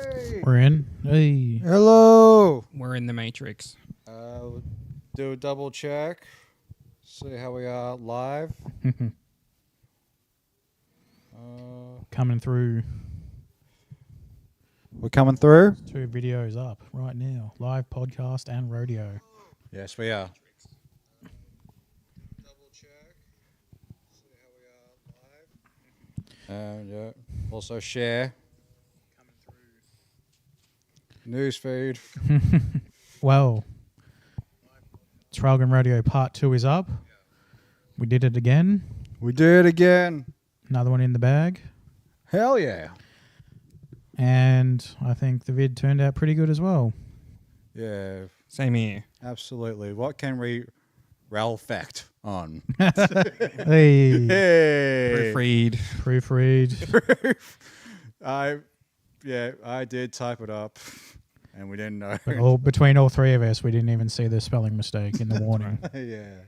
Hey. We're in. Hey. Hello. We're in the Matrix. Do a double check. See how we are live. Coming through. We're coming through. 2 videos up right now. Live podcast and rodeo. Yes, we are. Double check. See how we are live. And also share. Coming through. Newsfeed. Well, Traralgon Rodeo Part 2 is up. We did it again. We did it again. Another one in the bag. Hell yeah. And I think the vid turned out pretty good as well. Yeah, Same here. absolutely. What can we reflect on? Hey. Hey. Proofread. I did type it up, and we didn't know. But between all 3 of us, we didn't even see the spelling mistake in the warning. Yeah.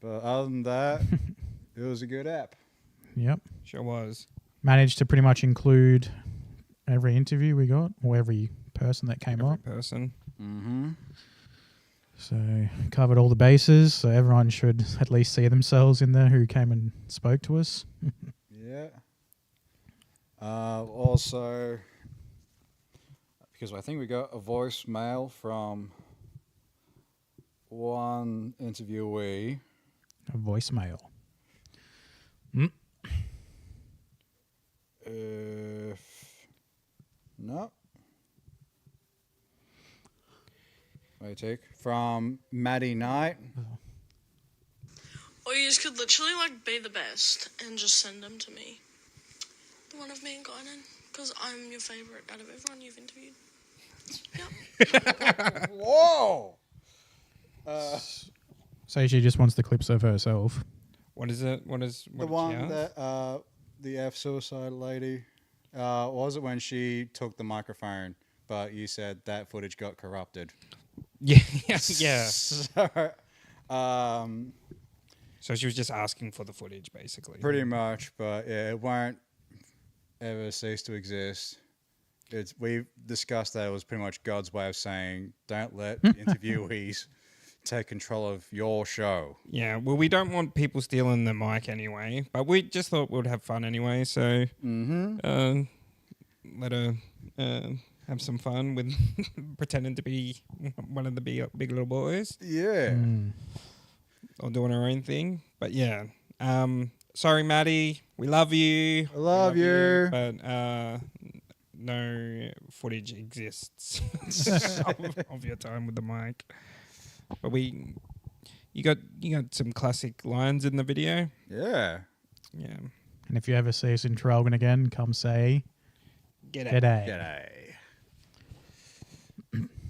But other than that, it was a good app. Yep. Sure was. Managed to pretty much include every interview we got, or every person that came Every up. person. Mm-hmm. So covered all the bases. So everyone should at least see themselves in there who came and spoke to us. Yeah. Also, because I think we got a voicemail from one interviewee. A voicemail. No. Wait, take from Maddie Knight. Or you just could literally, be the best and just send them to me. The one of me and Guinan. Because I'm your favourite out of everyone you've interviewed. Yep. Whoa. So she just wants the clips of herself. What is it? What The did she one ask? that the F suicide lady. Was it when she took the microphone, but you said that footage got corrupted? Yeah, yeah. So, So she was just asking for the footage, basically. pretty much, but yeah, it won't ever cease to exist. We've discussed that it was pretty much God's way of saying, don't let the interviewees take control of your show. Yeah, well, we don't want people stealing the mic anyway, but we just thought we'd have fun anyway, so let her have some fun with pretending to be one of the big little boys Yeah. or doing her own thing. But yeah, sorry, Maddie, we love you. I love you. But no footage exists of your time with the mic. But you got some classic lines in the video. Yeah. Yeah. And if you ever see us in Traralgon again, come say G'day. g'day. G'day.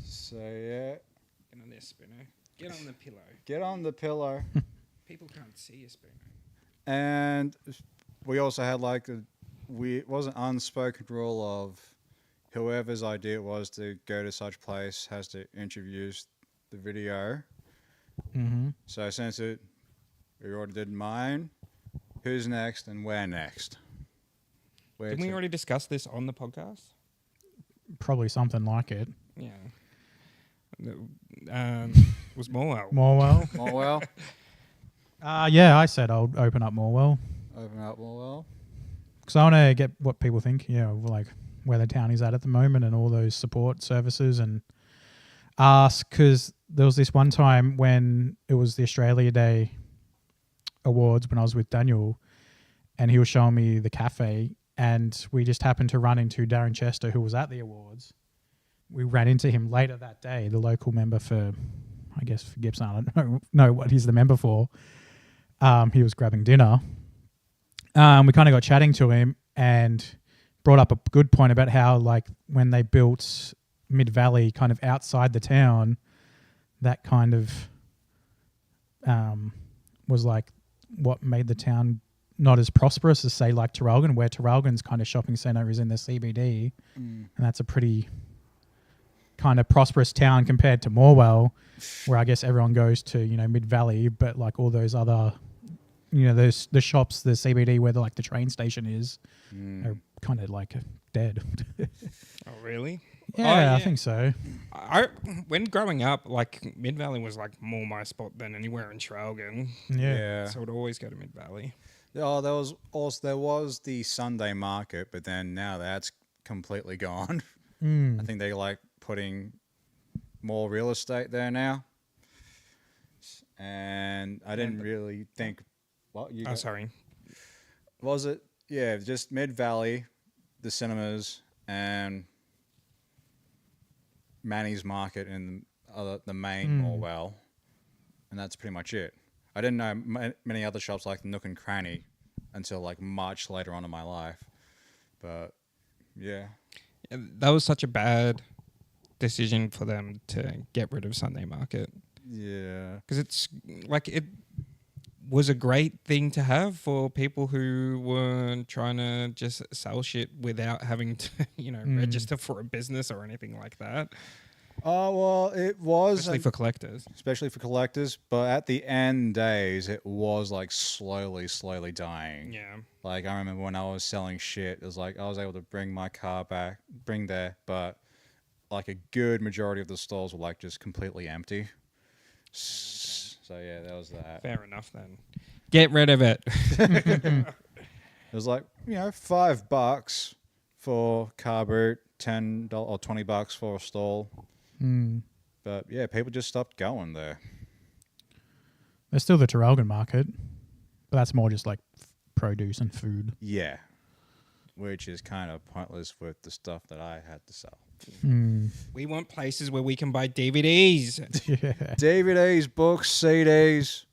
So yeah, Get on this, Bruno. Get on the pillow. get on the pillow. People can't see us, Bruno. And we also had it was an unspoken rule of whoever's idea it was to go to such place has to introduce the video. Mm-hmm. So since we already did mine, who's next and where next? Didn't we already discuss this on the podcast? Probably something like it. Yeah. Was Morwell. Morwell. Morwell? Yeah, I said I'll open up Morwell. Open up Morwell. Because I want to get what people think, like where the town is at the moment and all those support services, and ask, because there was this one time when it was the Australia Day Awards when I was with Daniel, and he was showing me the cafe, and we just happened to run into Darren Chester, who was at the awards. We ran into him later that day, the local member for Gibson. I don't know what he's the member for. He was grabbing dinner. We kind of got chatting to him and brought up a good point about how, when they built Mid-Valley kind of outside the town, that kind of was what made the town not as prosperous as, say, Traralgon, where Traralgon's kind of shopping centre is in the CBD, and that's a pretty kind of prosperous town compared to Morwell, where I guess everyone goes to, Mid-Valley, but all those other, the shops, the CBD where the train station is, are kind of dead. Oh, really? Yeah, I think so. When growing up, like Mid Valley was like more my spot than anywhere in Traralgon. Yeah. So I would always go to Mid Valley. Oh, there was the Sunday market, but then now that's completely gone. I think they like putting more real estate there now. And I didn't really think. What you? Sorry. Was it? Yeah, just Mid Valley, the cinemas, and Manny's Market and the main Morwell, and that's pretty much it. I didn't know many other shops like Nook and Cranny until like much later on in my life, but yeah. That was such a bad decision for them to get rid of Sunday Market. Yeah. Because it's like it was a great thing to have for people who were trying to just sell shit without having to, register for a business or anything like that. Oh, well, it was. Especially for collectors. Especially for collectors. But at the end days, it was like slowly dying. Yeah. Like, I remember when I was selling shit, it was like I was able to bring my car back, but like a good majority of the stalls were like just completely empty. So yeah, that was that. Fair enough then. Get rid of it. It was like, $5 for car boot, $10 or $20 for a stall. But yeah, people just stopped going there. There's still the Traralgon market, but that's more just like produce and food. Yeah. Which is kind of pointless with the stuff that I had to sell. We want places where we can buy DVDs. Yeah. DVDs, books, CDs,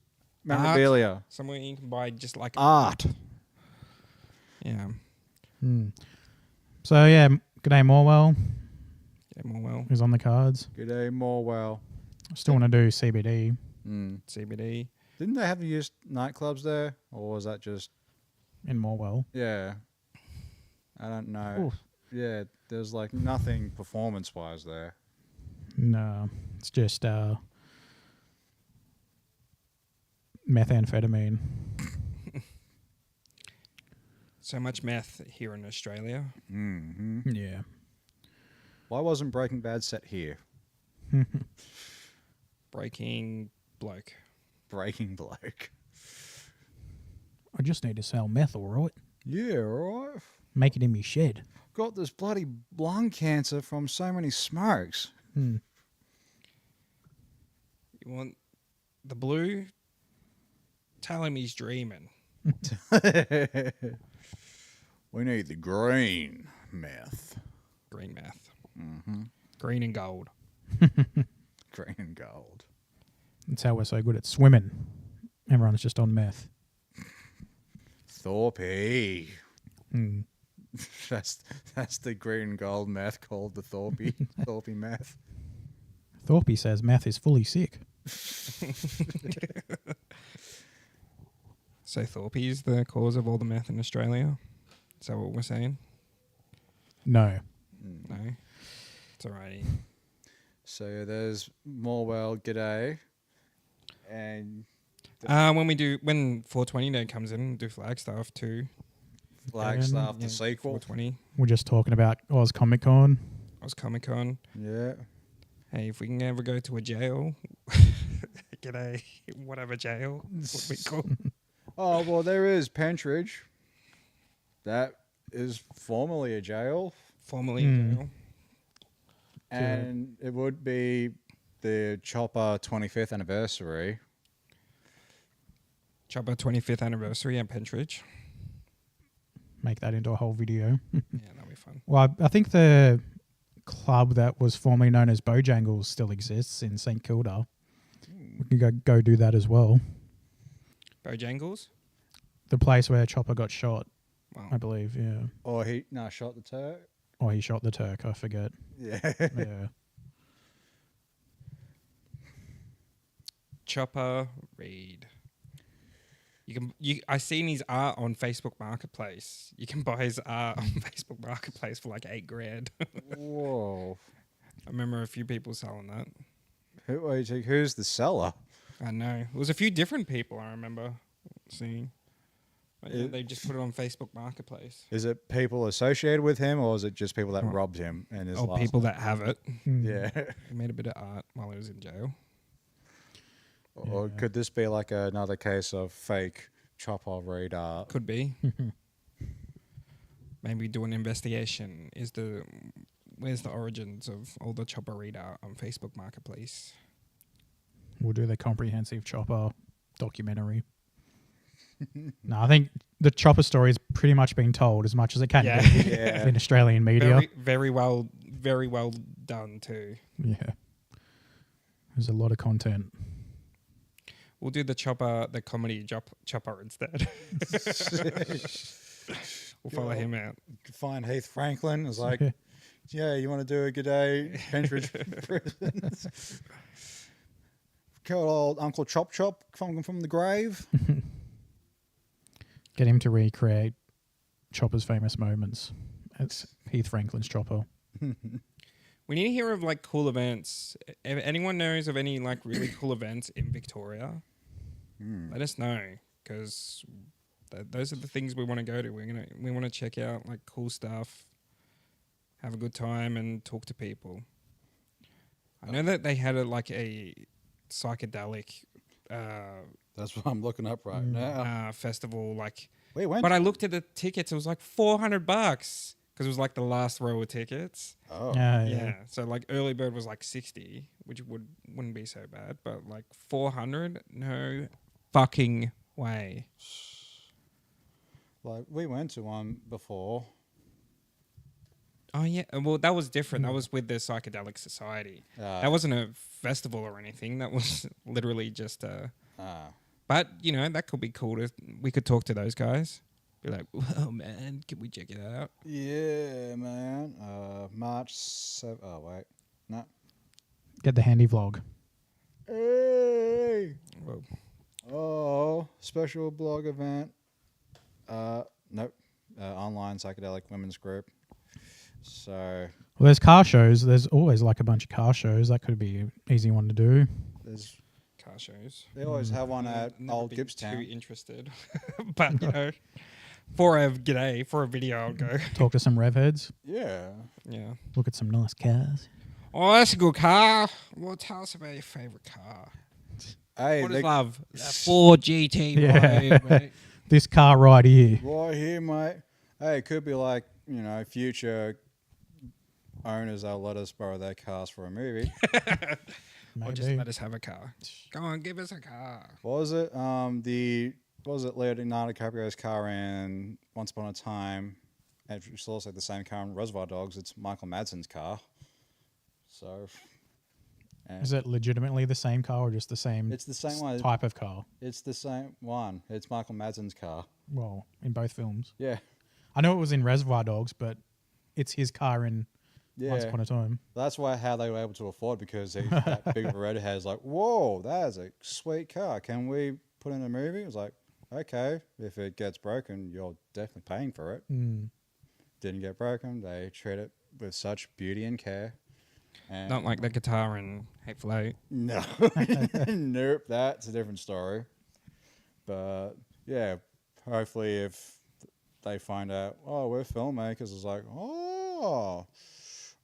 memorabilia. Somewhere you can buy just like Art. Yeah. So yeah, G'day Morwell Yeah, more well. is on the cards. G'day, Morwell. I still want to do CBD. CBD. Didn't they have used nightclubs there? Or was that just... In Morwell. Yeah. I don't know. Oof. Yeah, there's like nothing performance-wise there. No, it's just methamphetamine. So much meth here in Australia. Mm-hmm. Yeah. Why wasn't Breaking Bad set here? Breaking bloke. Breaking Bloke. I just need to sell meth, all right? Yeah, alright. Make it in me shed. Got this bloody lung cancer from so many smokes. You want the blue? Tell him he's dreaming. We need the green meth. Green meth. Green and gold. Green and gold. That's how we're so good at swimming. Everyone's just on meth. Thorpe. That's the green and gold meth called the Thorpe. Thorpe meth. Thorpe says meth is fully sick. So Thorpe is the cause of all the meth in Australia? Is that what we're saying? No. No? It's alrighty. So there's Morwell, g'day. And when 420 Day comes in, do Flagstaff too. Flagstaff, the Yeah, sequel. 420. We're just talking about Oz Comic Con. Oz Comic Con. Yeah. Hey, if we can ever go to a jail, g'day, whatever jail, what we call. Oh, well, there is Pentridge. That is formerly a jail. Formerly a jail. And it would be the Chopper 25th anniversary. Chopper 25th anniversary at Pentridge. Make that into a whole video. Yeah, that'll be fun. Well, I think the club that was formerly known as Bojangles still exists in St Kilda. We can go do that as well. Bojangles? The place where Chopper got shot, Wow. I believe, yeah. Or shot the Turk. Or he shot the Turk, I forget. Yeah. Yeah. Chopper Reed. I seen his art on Facebook Marketplace. You can buy his art on Facebook Marketplace for like $8,000. Whoa. I remember a few people selling that. Who's the seller? I know. It was a few different people I remember seeing. Yeah, they just put it on Facebook Marketplace. Is it people associated with him, or is it just people that robbed him and his Or last people name? that have it. Yeah. He made a bit of art while he was in jail. Or Yeah. could this be like another case of fake chopper read art? Could be. Maybe do an investigation. Where's the origins of all the chopper read art on Facebook Marketplace? We'll do the comprehensive Chopper documentary. No, I think the Chopper story has pretty much been told as much as it can Yeah. be Yeah. in Australian media. Very well done too. Yeah. There's a lot of content. We'll do the comedy chopper instead. We'll follow him out. Find Heath Franklin. It's like, yeah, you want to do a good day, Pentridge prison. Killed old Uncle Chop Chop from the grave. Get him to recreate Chopper's famous moments. It's Heath Franklin's Chopper. We need to hear of like cool events. If anyone knows of any like really cool events in Victoria, let us know, because those are the things we want to go to. We want to check out like cool stuff, have a good time, and talk to people. I know that they had a psychedelic That's what I'm looking up right now. festival. Like, We went. but I looked at the tickets; it was like $400 because it was like the last row of tickets. Oh. Yeah. So like early bird was like 60, which wouldn't be so bad, but like 400, no fucking way. Like we went to one before. Oh yeah, well that was different. That was with the Psychedelic Society. That wasn't a festival or anything. That was literally just a. But you know that could be cool. We could talk to those guys. Be like, "Whoa, man, can we check it out?" Yeah, man. March 7th. Oh, wait. No. Get the handy vlog. Hey! Whoa. Oh, special blog event. Nope. Online psychedelic women's group. So. Well, there's car shows. There's always like a bunch of car shows. That could be an easy one to do. There's. Car shows. They always have one at Never Old been Gippstown. Too interested, but you know, for a video, I'll go. Talk to some rev heads. Yeah. Yeah. Look at some nice cars. Oh, that's a good car. Well, tell us about your favorite car. Hey, What they, is love? Ford GT. Yeah. Mate. This car right here. right here, mate. Hey, it could be like, future owners that'll let us borrow their cars for a movie. Or just Maybe. let us have a car. Go on, give us a car. What was it? Leonardo DiCaprio's car in Once Upon a Time? And it's also the same car in Reservoir Dogs. It's Michael Madsen's car. So. Is it legitimately the same car or just the same It's the same one. type of car? It's the same one. It's Michael Madsen's car. Well, in both films. Yeah. I know it was in Reservoir Dogs, but it's his car in Once Yeah. Upon a Time. That's how they were able to afford, because he's that big of a redhead. Is like, whoa, that is a sweet car. Can we put in a movie? It was like, okay, if it gets broken, you're definitely paying for it. Didn't get broken. They treat it with such beauty and care. And Not like the guitar in Hateful Eight. no, nope, that's a different story. But yeah, hopefully if they find out, oh, we're filmmakers, it's like, oh,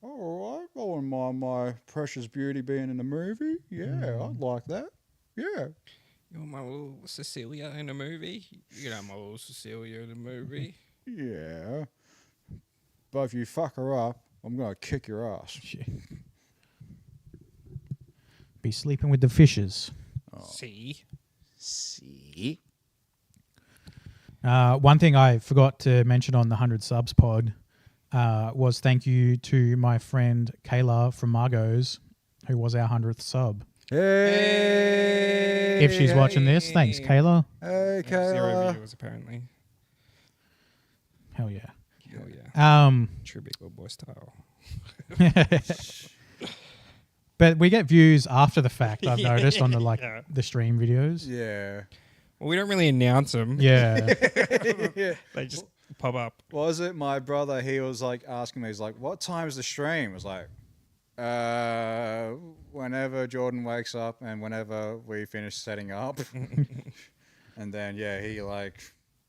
all right, I wouldn't mind my precious beauty being in a movie. Yeah, I'd like that. Yeah. You're my little Cecilia in a movie. You know my little Cecilia in a movie. Yeah. But if you fuck her up, I'm going to kick your ass. Be sleeping with the fishes. See? See? One thing I forgot to mention on the 100 subs pod was thank you to my friend Kayla from Margot's, who was our 100th sub. Hey! If she's watching this, thanks, Kayla. Hey, 0 Kayla. viewers apparently. Hell yeah. Hell yeah. Um, True big old boy style. but we get views after the fact, I've noticed, on the Yeah. the stream videos. Yeah. Well, we don't really announce them. Yeah. They just pop up. What was it? My brother, he was like asking me, he's like, what time is the stream? I was like, whenever Jordan wakes up and whenever we finish setting up. And then, yeah, he like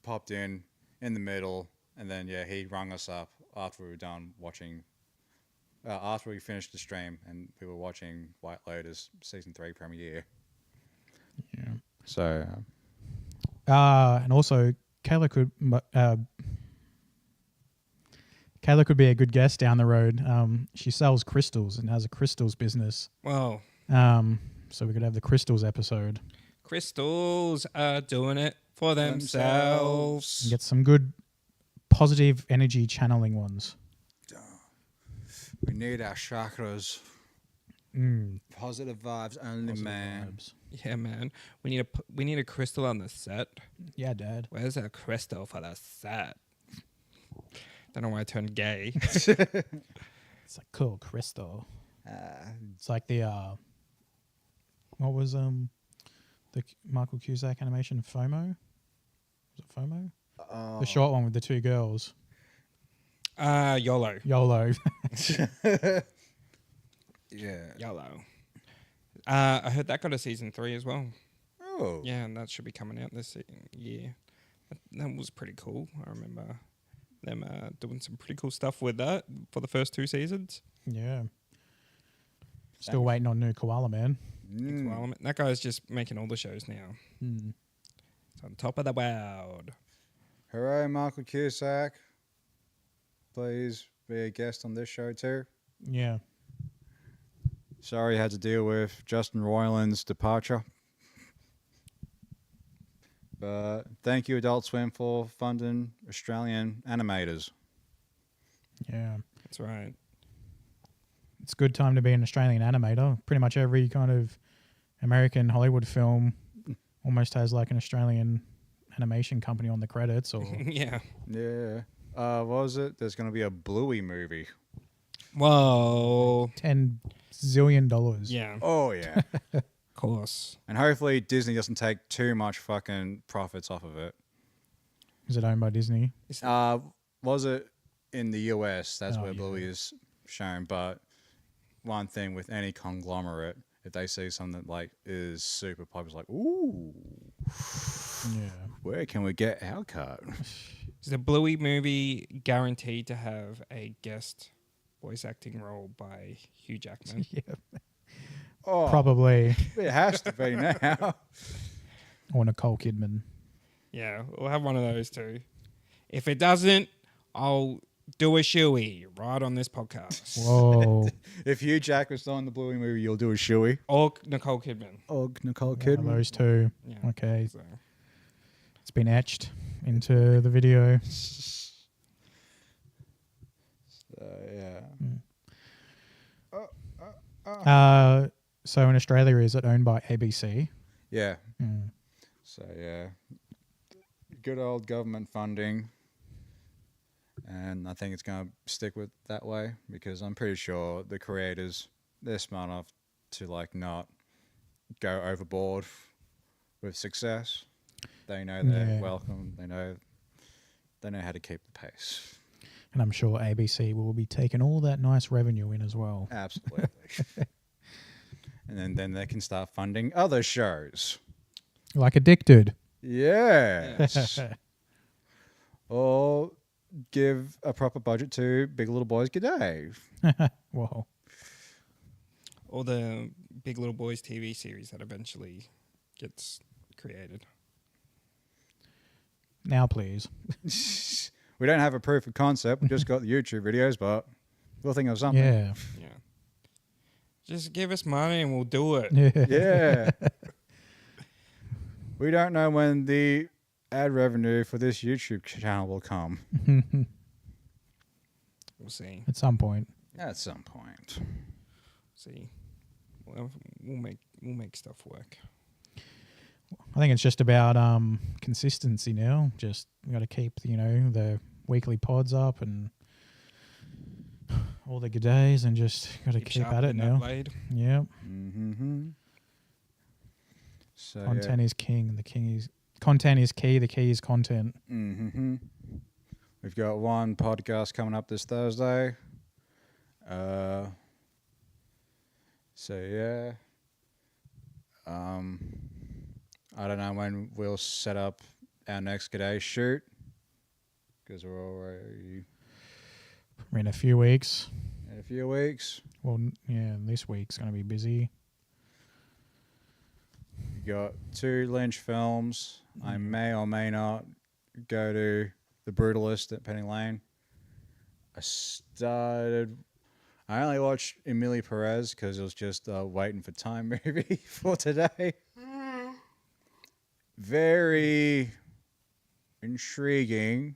popped in the middle, and then he rung us up after we were done watching. After we finished the stream, and we were watching White Lotus season 3 premiere. Yeah. So And also, Kayla could be a good guest down the road. She sells crystals and has a crystals business. Well, So we could have the crystals episode crystals are doing it for themselves. and get some good positive energy channeling ones. we need our chakras. Positive vibes only, Positive man. vibes. Yeah, man. We need a crystal on the set. Yeah, Dad. Where's a crystal for the set? Don't know why I turned gay. It's like cool crystal. It's like the what was the Michael Cusack animation FOMO? Was it FOMO? The short one with the two girls. YOLO. YOLO. Yeah. YOLO. I heard that got a season 3 as well. Oh. Yeah, and that should be coming out this year. That was pretty cool. I remember them doing some pretty cool stuff with that for the first 2 seasons. Yeah. Still waiting on new Koala Man. Well, that guy's just making all the shows now. It's on top of the world. Hooray, Michael Cusack. Please be a guest on this show too. Yeah. Sorry you had to deal with Justin Roiland's departure. But thank you, Adult Swim, for funding Australian animators. Yeah. That's right. It's a good time to be an Australian animator. Pretty much every kind of American Hollywood film almost has like an Australian animation company on the credits or Yeah. Yeah. What was it? There's going to be a Bluey movie. Whoa. $10 zillion. Yeah. Oh, yeah. Of course. And hopefully Disney doesn't take too much fucking profits off of it. Is it owned by Disney? Was it in the US? That's Oh, where yeah. Bluey is shown. But one thing with any conglomerate, if they see something that like is super popular, it's like, ooh, Yeah. where can we get our cut? Is the Bluey movie guaranteed to have a guest voice acting role by Hugh Jackman? Yeah. Oh, Probably. it has to be now. Or Nicole Kidman. Yeah, we'll have one of those too. If it doesn't, I'll do a shoey right on this podcast. Whoa. If Hugh Jackman's on the Bluey movie, you'll do a shoey. Or Nicole Kidman. Oh, Nicole One of those two. Yeah. Okay. So, It's been etched into the video. Yeah. So in Australia, is it owned by ABC? Yeah. Mm. So, yeah. Good old government funding. And I think it's going to stick with that way because I'm pretty sure the creators, they're smart enough to like not go overboard with success. They know they're Yeah. welcome. They know how to keep the pace. And I'm sure ABC will be taking all that nice revenue in as well. Absolutely. And then they can start funding other shows. Like Addicted. Yes. Or give a proper budget to Big Little Boys G'day. Whoa. or the Big Little Boys TV series that eventually gets created. Now, please. We don't have a proof of concept. We just got the YouTube videos, but we'll think of something. Yeah. Yeah. Just give us money and we'll do it. Yeah. We don't know when the ad revenue for this YouTube channel will come. We'll see. At some point. At some point. See. Well, we'll make stuff work. I think it's just about consistency now. Just we got to keep the weekly pods up and all the good days, and just got to keep at it sharpening that now. blade. Yeah, Mm-hmm. So, content is king. Content is key. The key is content. Mm-hmm. We've got one podcast coming up this Thursday. So yeah. I don't know when we'll set up our next G'day shoot, because we're already In a few weeks. in a few weeks. Well, yeah, this week's going to be busy. You got 2 Lynch films. I may or may not go to The Brutalist at Penny Lane. I only watched Emily Perez because it was just waiting for time movie for today. Very intriguing.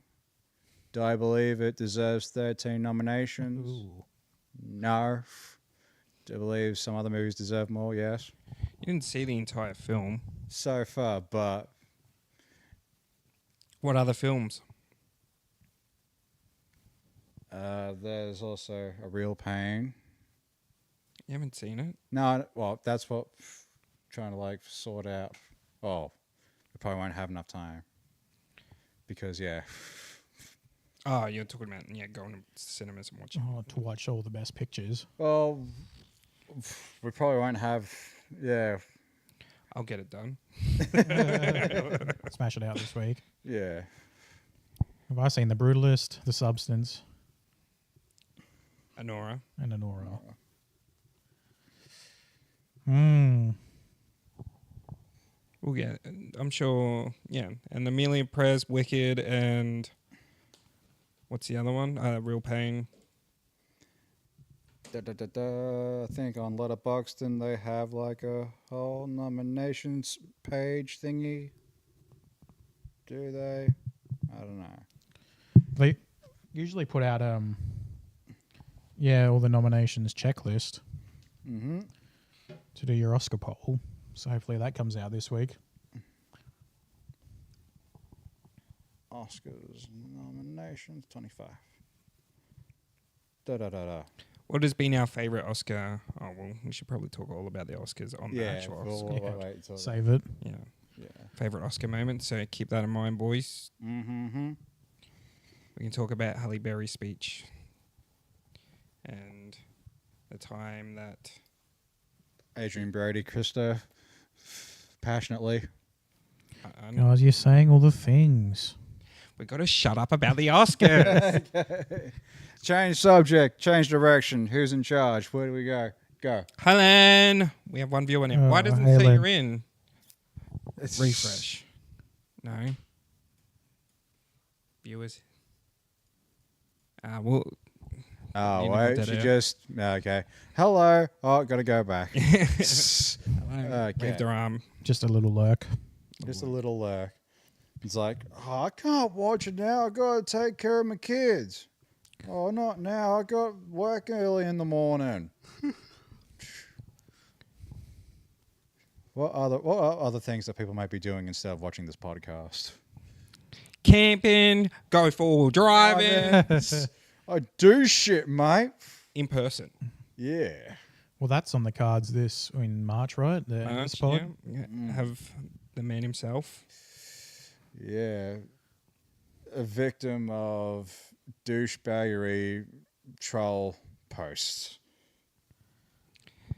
Do I believe it deserves 13 nominations? Ooh. No. Do I believe some other movies deserve more? Yes. You didn't see the entire film. So far, but What other films? there's also A Real Pain. You haven't seen it? No, well, that's what trying to like sort out. Oh, we probably won't have enough time because yeah, Oh, you're talking about going to cinemas and watching. Oh, to watch all the best pictures. well, we probably won't have. Yeah, I'll get it done. Smash it out this week. yeah. Have I seen The Brutalist, The Substance, Anora. and Anora? We'll get. I'm sure. Yeah, and Amelia Perez, Wicked, and what's the other one? Real Pain. I think on Letterboxd they have like a whole nominations page thingy. Do they? I don't know. They usually put out all the nominations checklist Mm-hmm. to do your Oscar poll. So hopefully that comes out this week. Oscars nominations 25. What has been our favorite Oscar? Oh well, we should probably talk all about the Oscars on the Yeah, actual Oscar. wait till Save it. Yeah, yeah. favorite Oscar moment. So keep that in mind, boys. Mm-hmm. We can talk about Halle Berry's speech and the time that Adrian Brody, Krista, passionately. Guys, you're saying all the things. we got to shut up about the Oscars. Change subject, change direction. Who's in charge? Where do we go? Go. Helen, we have one viewer now. Why doesn't it say Helen. you're in? Refresh. No. Viewers. Well, Oh, You know wait. what She that just. Okay. Hello. Oh, got to go back. hello. Okay. Wave their arm. Just a little lurk. Just a little lurk. It's like, oh, I can't watch it now. I got to take care of my kids. Oh, not now. I got work early in the morning. What other things that people might be doing instead of watching this podcast? Camping, go for driving I do shit, mate. in person. Yeah. Well, that's on the cards in March, right? The March, spot. yeah. Have the man himself. Yeah. A victim of douchebaggery troll posts.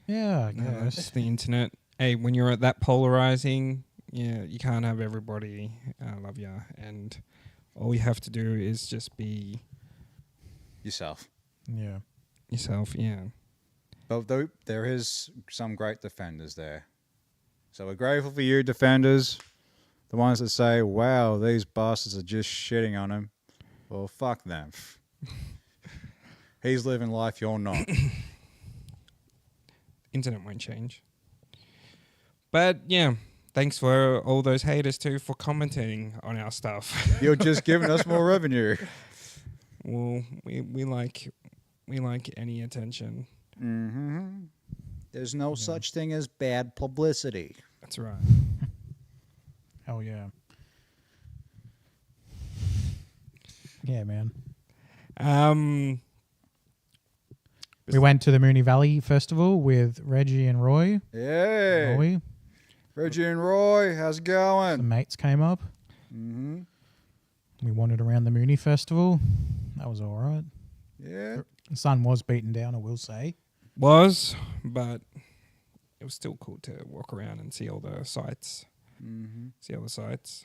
Yeah, I It's guess. the internet. Hey, when you're at that polarizing, yeah, you can't have everybody love you, and all you have to do is just be Yourself. Yeah. yourself. Yeah. But there is some great defenders there. So we're grateful for you, defenders. The ones that say, wow, these bastards are just shitting on him. Well, fuck them. He's living life, you're not. Internet won't change. But yeah, thanks for all those haters too for commenting on our stuff. You're just giving us more revenue. Well, we like any attention. Mm-hmm. There's no such thing as bad publicity. That's right. Hell yeah. Yeah, man. We went to the Moonee Valley Festival with Reggie and Roy. Hey, Roy. Reggie and Roy, how's it The going? mates came up. Mm-hmm. We wandered around the Moonee Festival. That was all right. Yeah. The sun was beaten down, I will say. But it was still cool to walk around and see all the sights. Mm-hmm. See all the sights.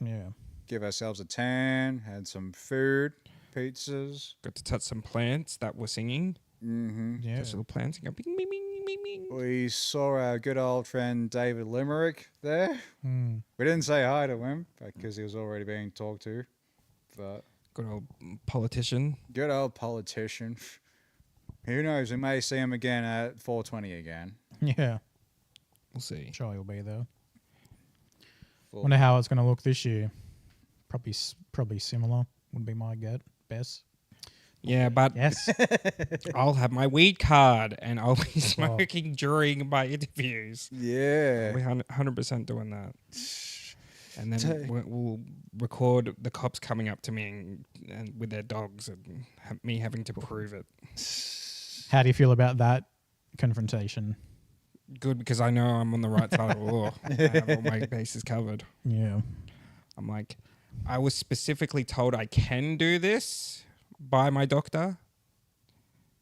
Yeah. give ourselves a tan, had some food, pizzas. Got to touch some plants that were singing. Mm-hmm. Yeah. Touch little plants and go bing, bing, bing, bing, bing. We saw our good old friend David Limerick there. Hmm. We didn't say hi to him because he was already being talked to. But Good old politician. good old politician. Who knows? We may see him again at 420 again. Yeah. We'll see. Sure, he'll be there. Full- Wonder how it's going to look this year. Probably similar. Would be my guess. Yeah, but Yes. I'll have my weed card and I'll be smoking during my interviews. Yeah. We're 100% doing that. And then So- we'll record the cops coming up to me and with their dogs and me having to prove it. How do you feel about that confrontation? Good, because I know I'm on the right side of the law. I have all my bases covered. Yeah. I'm like, I was specifically told I can do this by my doctor.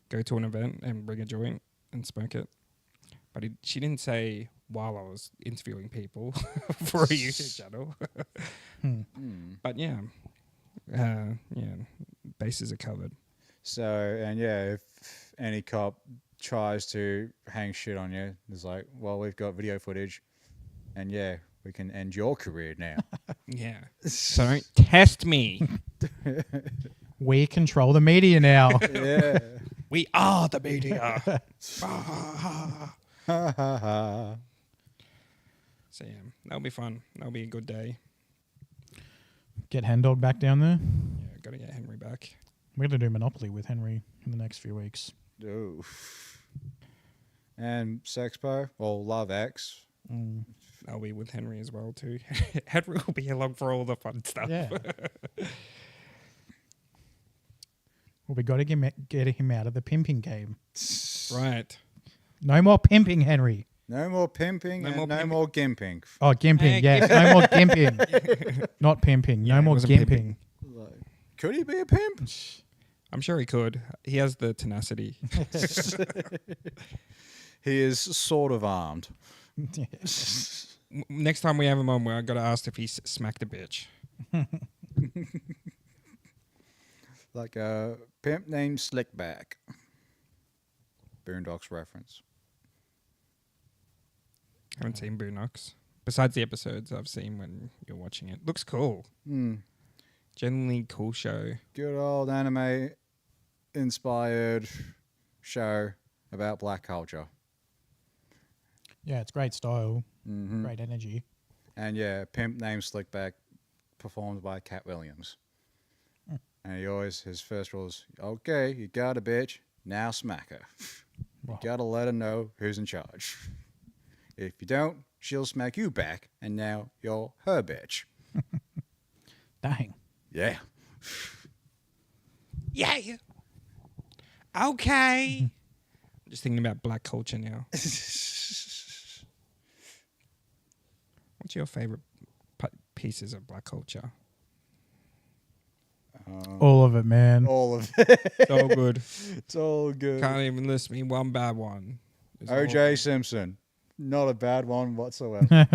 Go to an event and bring a joint and smoke it. But she didn't say while I was interviewing people for a YouTube channel. But yeah, bases are covered. So, and yeah, if any cop tries to hang shit on you, it's like, well, we've got video footage, and yeah, we can end your career now. Yeah. So don't test me. We control the media now. Yeah. We are the media. So yeah, that'll be fun. That'll be a good day. Get Hen Dog back down there. Yeah, gotta get Henry back. We're going to do Monopoly with Henry in the next few weeks. Oof. And Sexpo, or Love X. I'll be with Henry as well too. Henry will be along for all the fun stuff. Yeah. Well, we got to get him out of the pimping game. Right. No more pimping, Henry. No more pimping and no more gimping. Oh, gimping, Hey, yes. No more gimping. Not pimping. Yeah, No it more wasn't gimping. pimping. Like, could he be a pimp? I'm sure he could. He has the tenacity. He is sort of armed. Next time we have him on, I got to ask if he's smacked a bitch. Like a pimp named Slickback. Boondocks reference. Haven't seen Boondocks. Besides the episodes I've seen when you're watching it. Looks cool. Genuinely cool show. Good old anime inspired show about black culture. Yeah, it's great style. Mm-hmm. Great energy. And yeah, pimp named Slickback, performed by Cat Williams. And he always, his first rule is, okay, you got a bitch, now smack her. You gotta let her know who's in charge. If you don't, she'll smack you back, and now you're her bitch. Dang. Yeah. Yeah. Okay. I'm just thinking about black culture now. What's your favorite pieces of black culture? All of it, man. All of it. It's all good. It's all good. Can't even list me one bad one. It's all OJ good. Simpson. Not a bad one whatsoever.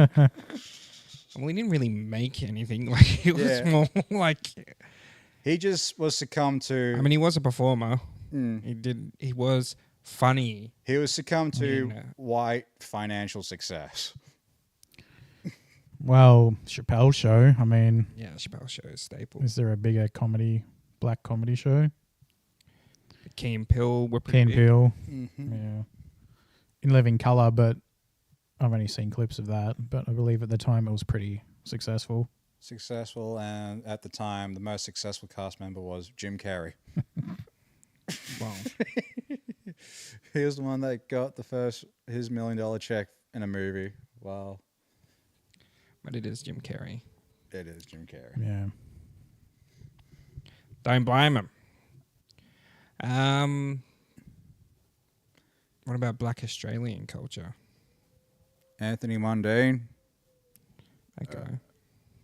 Well, he didn't really make anything. Like it was Yeah. more like. He just was succumbed to. I mean, he was a performer. He was funny. He was succumbed to Yeah. white financial success. Well, Chappelle Show. I mean, Yeah, Chappelle Show is staple. is there a bigger black comedy show? Key and Peele were Key pretty and big. Peele. Mm-hmm. Yeah. In Living Color, but I've only seen clips of that. But I believe at the time it was pretty successful. Successful, and at the time, the most successful cast member was Jim Carrey. Wow. He was the one that got his $1 million check in a movie. Wow, But it is Jim Carrey. it is Jim Carrey. Yeah. Don't blame him. What about black Australian culture? Anthony Mundine, Okay.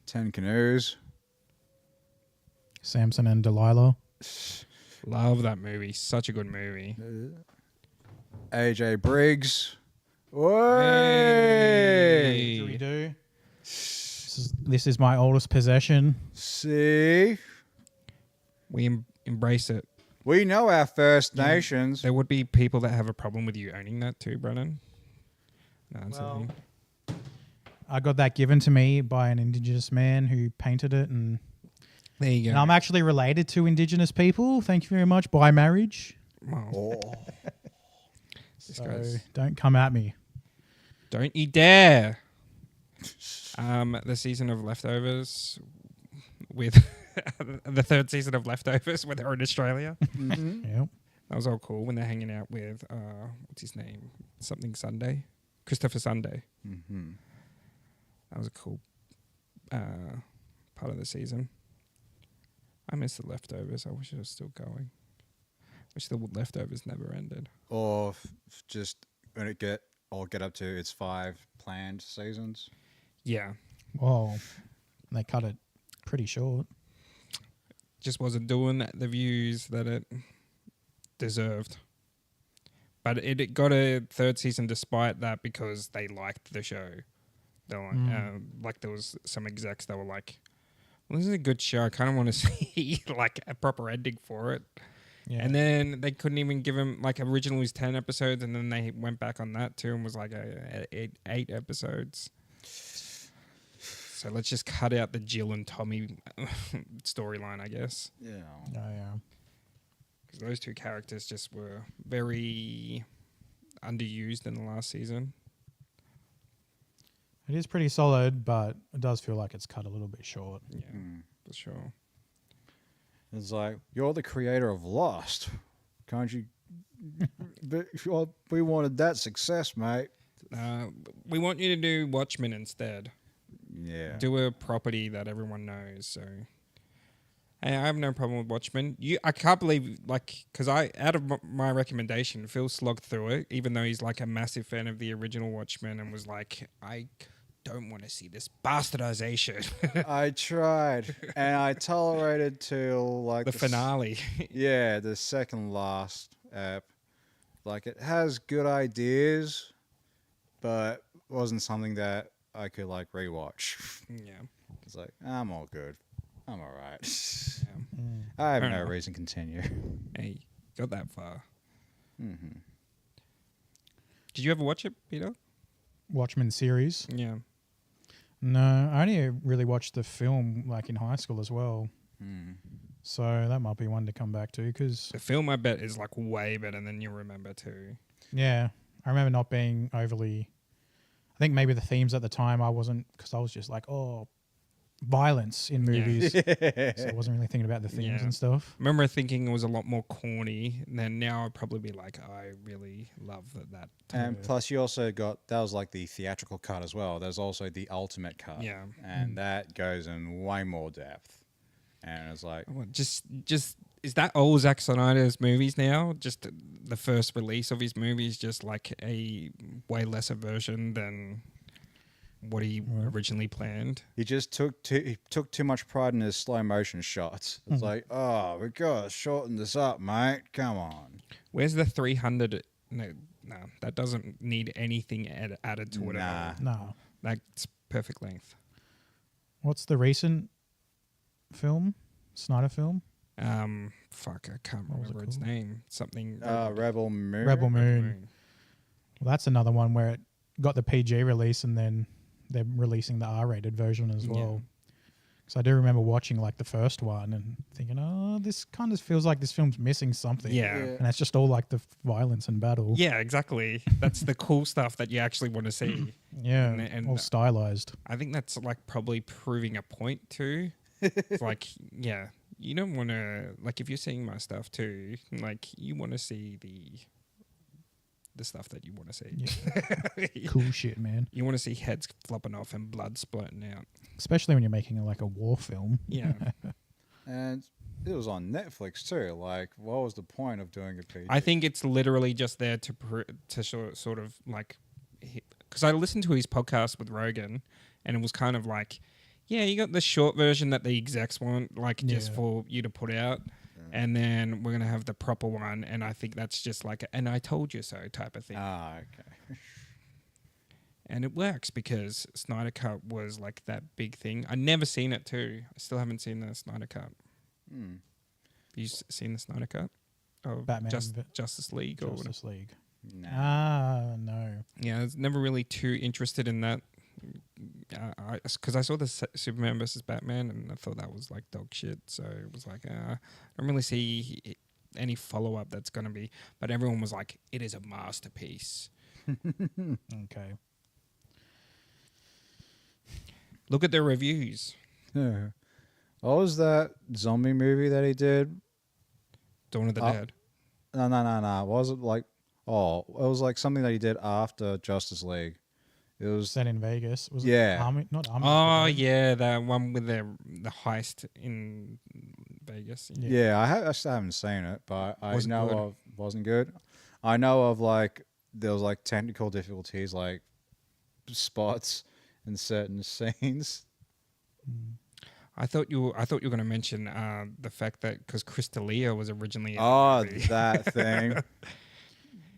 10 Canoes. Samson and Delilah. Love that movie. Such a good movie. AJ Briggs. Hey. Do we do? This is my oldest possession. See, We embrace it. we know our First Nations. There would be people that have a problem with you owning that too, Brennan. No, it's a Well, thing. I got that given to me by an Indigenous man who painted it, and There you go. I'm actually related to Indigenous people. Thank you very much by marriage. Wow. Oh. This So guy's- don't come at me. Don't you dare. The season of Leftovers with the third season of Leftovers when they're in Australia. Mhm. Yep. That was all cool when they're hanging out with what's his name? Something Sunday. Christopher Sunday. Mhm. That was a cool part of the season. I miss the Leftovers. I wish it was still going. Wish the Leftovers never ended. Or just when it get up to its 5 planned seasons. Yeah. Whoa. They cut it pretty short. Just wasn't doing the views that it deserved. But it got a third season despite that because they liked the show. They were like there was some execs that were like, well, this is a good show. I kind of want to see like a proper ending for it. Yeah. And then they couldn't even give him, like, originally it was 10 episodes, and then they went back on that too and was like 8 episodes. So let's just cut out the Jill and Tommy storyline, I guess. Yeah. Oh, yeah. Because those two characters just were very underused in the last season. It is pretty solid, but it does feel like it's cut a little bit short. Yeah, Mm. for sure. It's like, you're the creator of Lost. Can't you? But we wanted that success, mate. We want you to do Watchmen instead. Yeah. Do a property that everyone knows. So, hey, I have no problem with Watchmen. I can't believe, like, because out of my recommendation, Phil slogged through it, even though he's like a massive fan of the original Watchmen, and was like, I don't want to see this bastardization. I tried, and I tolerated till like The finale. Yeah, the second last app. Like, it has good ideas, but wasn't something that I could like rewatch. Yeah. It's like, I'm all good. I'm all right. Yeah. I have Fair no enough. reason to continue. Hey, got that far. Hmm. Did you ever watch it, Peter? Watchmen series. Yeah. No, I only really watched the film like in high school as well. Mm. So that might be one to come back to because, The film, I bet, is like way better than you remember too. yeah, I remember not being overly. I think maybe the themes at the time I wasn't, because I was just like, oh, violence in Yeah. movies. So I wasn't really thinking about the themes Yeah. and stuff. I remember thinking it was a lot more corny. And then now I'd probably be like, I really love that. And plus, you also got, that was like the theatrical cut as well. There's also the ultimate cut. Yeah. And that goes in way more depth. And it's like, Well, just is that all Zack Snyder's movies now? Just the first release of his movies, just like a way lesser version than what he originally planned. he just took too much pride in his slow motion shots. It's like, oh, we gotta shorten this up, mate. Come on. Where's the 300? No, that doesn't need anything added to it Nah. at all. No. That's perfect length. What's the recent film? Snyder film? Fuck, I can't What was it remember its called? name. Something. Rebel Moon. Rebel Moon. Well, that's another one where it got the PG release and then they're releasing the R-rated version as Yeah. well. So I do remember watching like the first one and thinking, oh, this kind of feels like this film's missing something. Yeah. And it's just all like the violence and battle. Yeah, exactly. That's the cool stuff that you actually want to see. Yeah. And- all stylized. I think that's like probably proving a point too. It's like, yeah, you don't want to, like, if you're seeing my stuff too, like, you want to see the stuff that you want to see. Cool shit, man. You want to see heads flopping off and blood splurting out. Especially when you're making like a war film. Yeah. And it was on Netflix too. Like, what was the point of doing a PG? I think it's literally just there to sort of like, because I listened to his podcast with Rogan, and it was kind of like, yeah, you got the short version that the execs want, like just Yeah. for you to put out, and then we're gonna have the proper one, and I think that's just like, and I told you so type of thing. Ah, okay. And it works because Snyder Cut was like that big thing. I never seen it too. I still haven't seen the Snyder Cut. Hmm. You seen the Snyder Cut of Batman Justice League or whatever? Justice League. Nah. No. Yeah, I was never really too interested in that. Because I saw the Superman versus Batman and I thought that was like dog shit. So it was like, I don't really see any follow up that's going to be. But everyone was like, it is a masterpiece. Okay. Look at the reviews. Yeah. What was that zombie movie that he did? Dawn of the Dead. No. Was it like? Oh, it was like something that he did after Justice League. It was. Set in Vegas. Was Yeah. it Army? Not Army. Oh yeah, that one with the heist in Vegas. Yeah, I still haven't seen it, but I Wasn't know good. of wasn't good. I know of like there was like technical difficulties, like spots in certain scenes. I thought you were going to mention the fact that because Chris D'Elia was originally in the Oh, movie. that thing.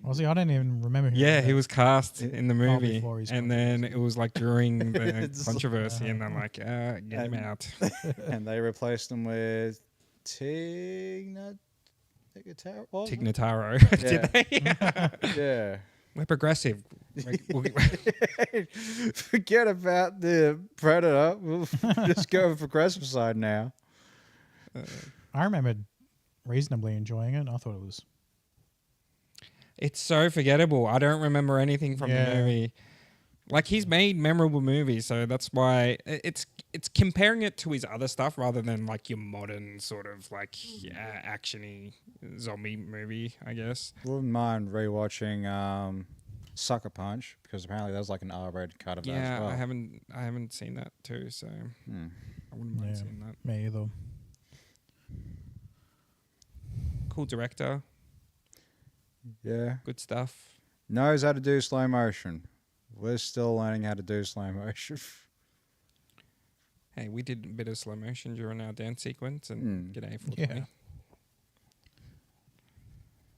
Was he? I don't even remember who. Yeah, he was cast in the movie, before his and then controversy. it was like during the It's- controversy, and I'm like, get him out. And they replaced him with Tignataro. Tignataro, did they? Yeah. We're progressive. Forget about the Predator. We'll just go with the progressive side now. I remembered reasonably enjoying it. I thought it was. It's so forgettable. I don't remember anything from the Yeah. movie. Like he's made memorable movies, so that's why it's comparing it to his other stuff rather than like your modern sort of like actiony zombie movie, I guess. Wouldn't mind rewatching Sucker Punch because apparently there's like an R-rated cut of that as Yeah, well. I haven't seen that too, so Hmm. I wouldn't mind Yeah. seeing that. Me either. Cool director, Yeah. good stuff. Knows how to do slow motion. We're still learning how to do slow motion. Hey, we did a bit of slow motion during our dance sequence, and g'day for Yeah. me.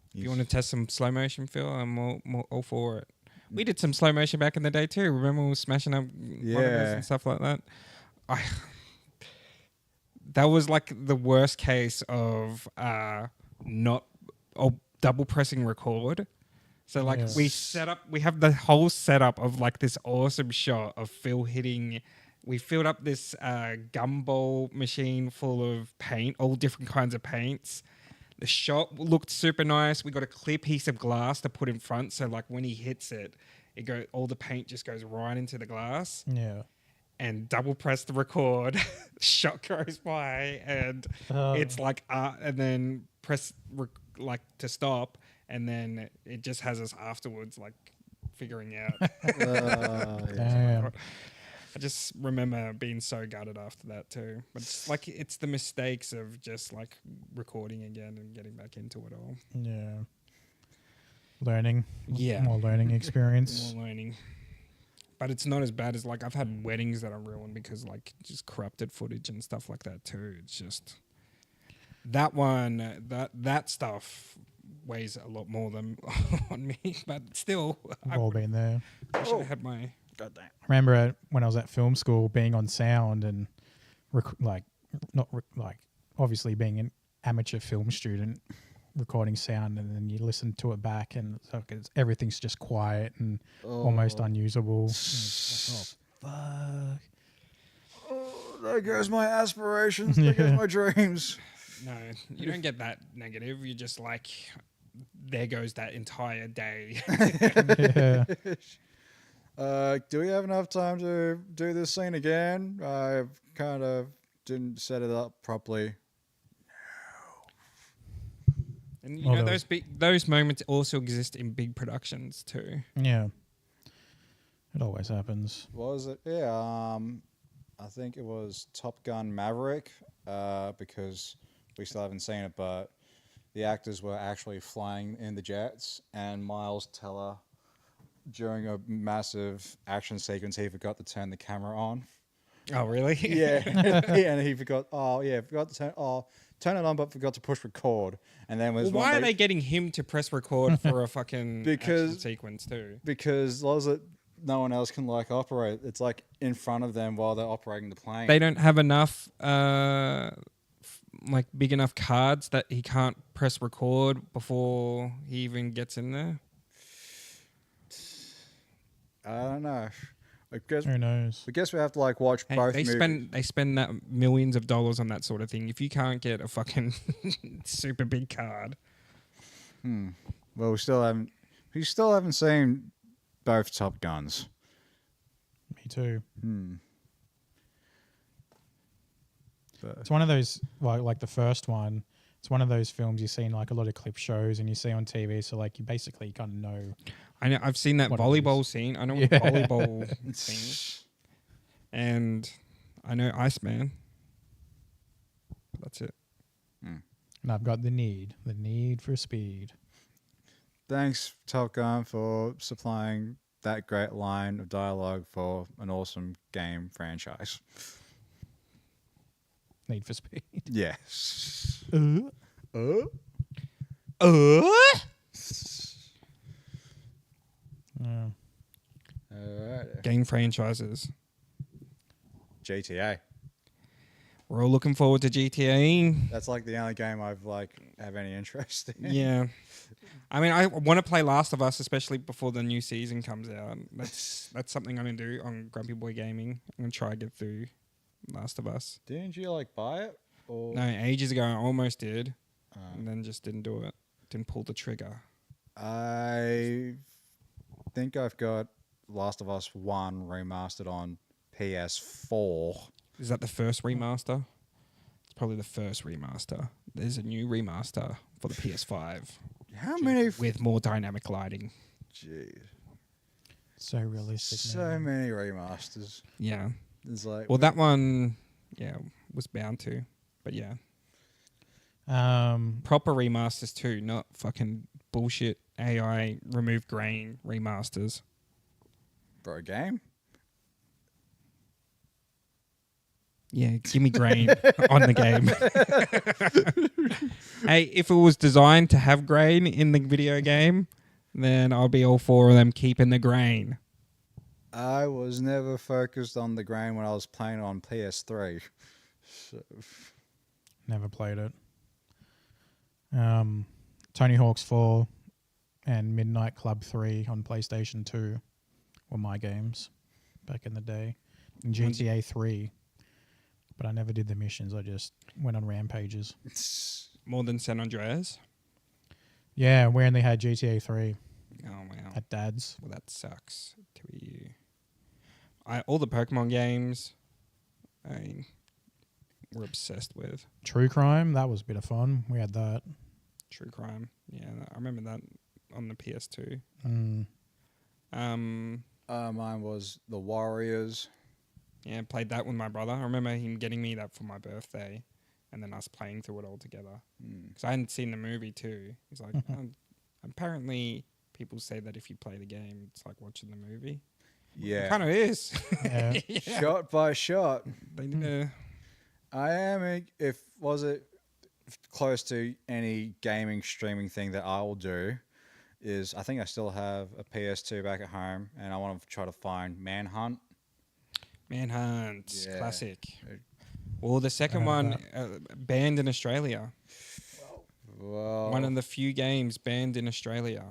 If you want to test some slow motion, Phil, I'm all for it. We did some slow motion back in the day too. Remember we were smashing up monitors Yeah. and stuff like that? That was like the worst case of double pressing record. So like Yeah. we have the whole setup of like this awesome shot of Phil hitting. We filled up this gumball machine full of paint, all different kinds of paints. The shot looked super nice. We got a clear piece of glass to put in front, so like when he hits it, all the paint just goes right into the glass. Yeah. And double press the record. Shot goes by, and it's like and then press to stop, and then it just has us afterwards like figuring out. Damn. I just remember being so gutted after that too. But it's the mistakes of just like recording again and getting back into it all. Yeah. Learning. Yeah. More learning experience. More learning. But it's not as bad as like I've had weddings that are ruined because like just corrupted footage and stuff like that too. It's just that one that stuff weighs a lot more than on me. But still, We've all been there. I should have had my. I remember when I was at film school being on sound and obviously being an amateur film student recording sound, and then you listen to it back and everything's just quiet and almost unusable. And it's like, oh, fuck. Oh, there goes my aspirations. There goes my dreams. No, you don't get that negative. You're just like, there goes that entire day. Yeah. Do we have enough time to do this scene again? I kind of didn't set it up properly. And you Well, know, there was- those moments also exist in big productions too. Yeah. It always happens. What was it? Yeah, I think it was Top Gun Maverick, because we still haven't seen it, but the actors were actually flying in the jets, and Miles Teller, during a massive action sequence, he forgot to turn the camera on. Oh, really? Yeah, and he forgot. Oh, yeah, forgot to turn it on, but forgot to push record. And then was Well, why are they getting him to press record for a fucking Because- action sequence too? Because what was it? no one else can like operate. It's like in front of them while they're operating the plane. They don't have enough, like big enough cards that he can't press record before he even gets in there. I don't know. I guess Who knows? we have to like watch Hey, both they movies. spend that millions of dollars on that sort of thing. If you can't get a fucking super big card, Well, we still haven't seen both Top Guns. Me too. But It's one of those like the first one. It's one of those films you see in like a lot of clip shows and you see on TV. So like you basically kind of know. I know I've seen that What it volleyball is. scene. I know Yeah. what volleyball scene, and I know Iceman. But that's it. And I've got the need for speed. thanks, Top Gun, for supplying that great line of dialogue for an awesome game franchise. Need for speed. Yes. Yeah. Alright. Game franchises. GTA. We're all looking forward to GTA. That's like the only game I've have any interest in. Yeah. I mean, I want to play Last of Us, especially before the new season comes out. That's something I'm going to do on Grumpy Boy Gaming. I'm going to try to get through Last of Us. Didn't you buy it? Or No, ages ago I almost did, and then just didn't do it. Didn't pull the trigger. I think I've got Last of Us 1 remastered on PS4. Is that the first remaster? It's probably the first remaster. There's a new remaster for the PS5 How many? with more dynamic lighting. Jeez. So realistic. So man. many remasters. Yeah. It's like Well, that one, yeah, was bound to. But yeah, proper remasters too, not fucking bullshit AI remove grain remasters. for a game. Yeah, give me grain on the game. Hey, if it was designed to have grain in the video game, then I'll be all for them keeping the grain. I was never focused on the grain when I was playing on PS3. So, Never played it. Tony Hawk's 4 and Midnight Club 3 on PlayStation 2 were my games back in the day. And GTA 3. But I never did the missions. I just went on rampages. More than San Andreas? Yeah, we only had GTA 3 Oh, wow. at Dad's. Well, that sucks to you. All the Pokemon games, we're obsessed with. True Crime, that was a bit of fun. We had that. True Crime. Yeah, I remember that on the PS2. mine was the Warriors. Yeah, played that with my brother. I remember him getting me that for my birthday, and then us playing through it all together. Because I hadn't seen the movie too. He's like, apparently people say that if you play the game, it's like watching the movie. Yeah. It kind of is. Yeah. Yeah. Shot by shot. They need to. I am was it close to any gaming streaming thing that I will do is I think I still have a PS2 back at home and I want to try to find Manhunt. Manhunt, Yeah. classic. Well, the second one banned in Australia. Well, One of the few games banned in Australia.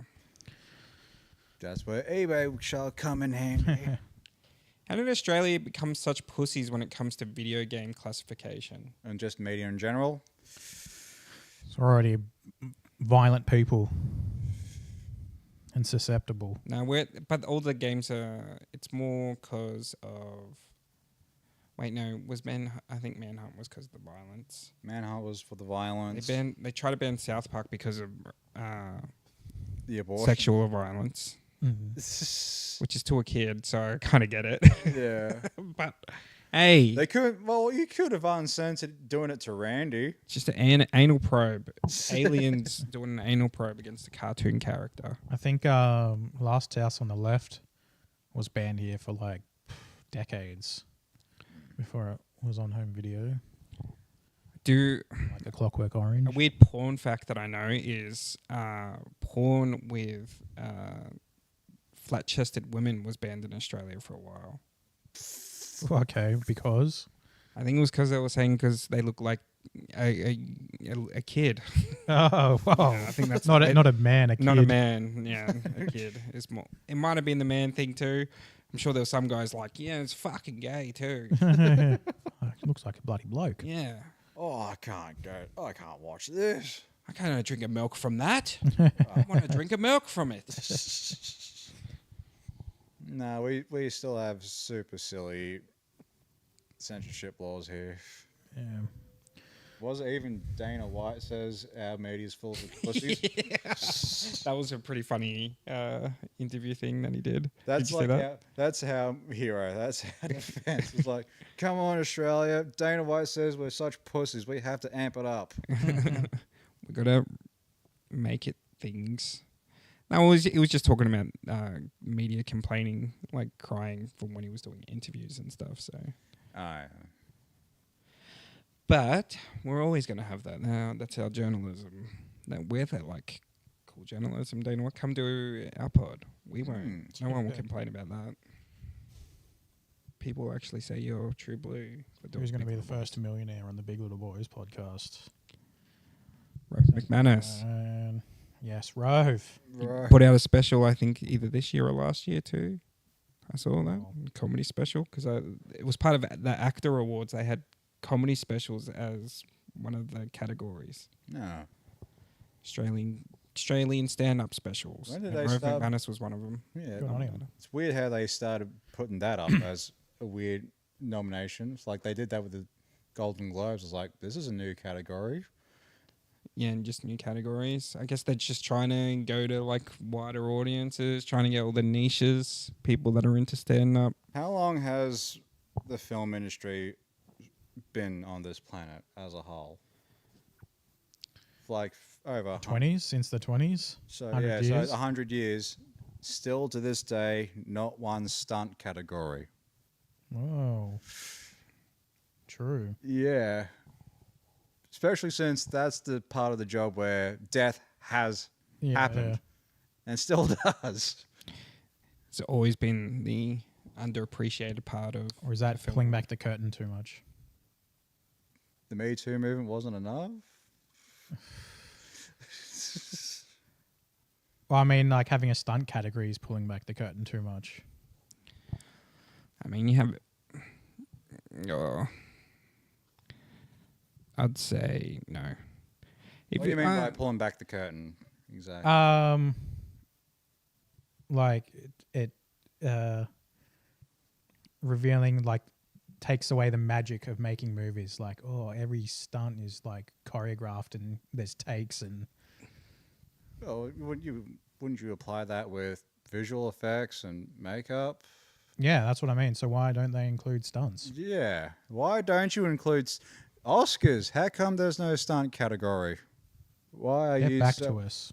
that's where eBay shall come in handy. How did Australia become such pussies when it comes to video game classification? And just media in general. It's already violent people and susceptible. No, but all the games are. It's more because of. Wait, no, I think Manhunt was because of the violence. Manhunt was for the violence. They try to ban South Park because of The abortion. sexual violence, which is to a kid, so I kind of get it. Yeah. But hey, They could. Well, you could have uncensored doing it to Randy. just an anal probe. Aliens doing an anal probe against a cartoon character. I think Last House on the Left was banned here for like decades before it was on home video. Like a Clockwork Orange. A weird porn fact that I know is porn with flat-chested women was banned in Australia for a while. Okay, because I think it was because they were saying because they look like a kid. oh, wow. Yeah, I think that's not it. a man, a kid. Not a man, yeah, a kid. It's more. It might have been the man thing too. I'm sure there were some guys like, yeah, it's fucking gay too. Looks like a bloody bloke. Yeah, Oh, I can't watch this. I can't drink a milk from that. I want to drink a milk from it. No, we still have super silly censorship laws here. Yeah. Was it even Dana White says our media's full of pussies? That was a pretty funny interview thing that he did. That's Did you see like that? that's how hero. That's our defense. It's like, come on, Australia. Dana White says we're such pussies. We have to amp it up. We gotta make it things. No, it was just talking about media complaining, like crying from when he was doing interviews and stuff. So, but we're always gonna have that now. That's our journalism. That we're that like cool journalism. Dana, what come to our pod? We won't. No one will complain about that. People actually say you're true blue. Who's going to be the first millionaire on the Big Little Boys podcast? Rove McManus. Yes, Rove. Put out a special, I think, either this year or last year too. I saw that comedy special because it was part of the Actor Awards. They had comedy specials as one of the categories. No. Australian stand-up specials. When did and they Rove start? McManus was one of them. Yeah. Good on him. It's weird how they started putting that up as a weird nomination. It's like they did that with the Golden Globes. It's like, this is a new category. Yeah, and just new categories. I guess they're just trying to go to like wider audiences, trying to get all the niches, people that are into stand-up. How long has the film industry been on this planet as a whole? Like over 20s, since the 20s? So 100 yeah, years? so 100 years. Still to this day, not one stunt category. Oh. True. Yeah. Especially since that's the part of the job where death has happened and still does. It's always been the underappreciated part of. Or is that the film. pulling back the curtain too much? The Me Too movement wasn't enough. Well, I mean, like having a stunt category is pulling back the curtain too much. I mean, you have. I'd say no. What do you mean by pulling back the curtain? Exactly. Like it revealing, like, takes away the magic of making movies. Like, oh, every stunt is like choreographed and there's takes and. Well, wouldn't you apply that with visual effects and makeup? Yeah, that's what I mean. So why don't they include stunts? Yeah. Why don't you include Oscars? How come there's no stunt category? Why are Get you back so- to us.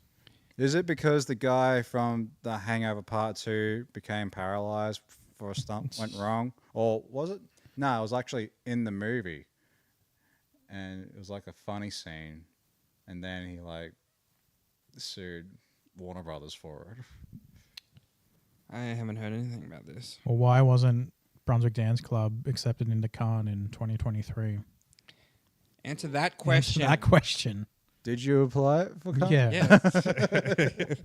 Is it because the guy from The Hangover Part 2 became paralyzed for a stunt went wrong? Or was it? No, it was actually in the movie. And it was like a funny scene. And then he like sued Warner Brothers for it. I haven't heard anything about this. Well, why wasn't Brunswick Dance Club accepted into Cannes in 2023? Answer that question. Answer that question. Did you apply it for Cannes? Yeah. Yeah.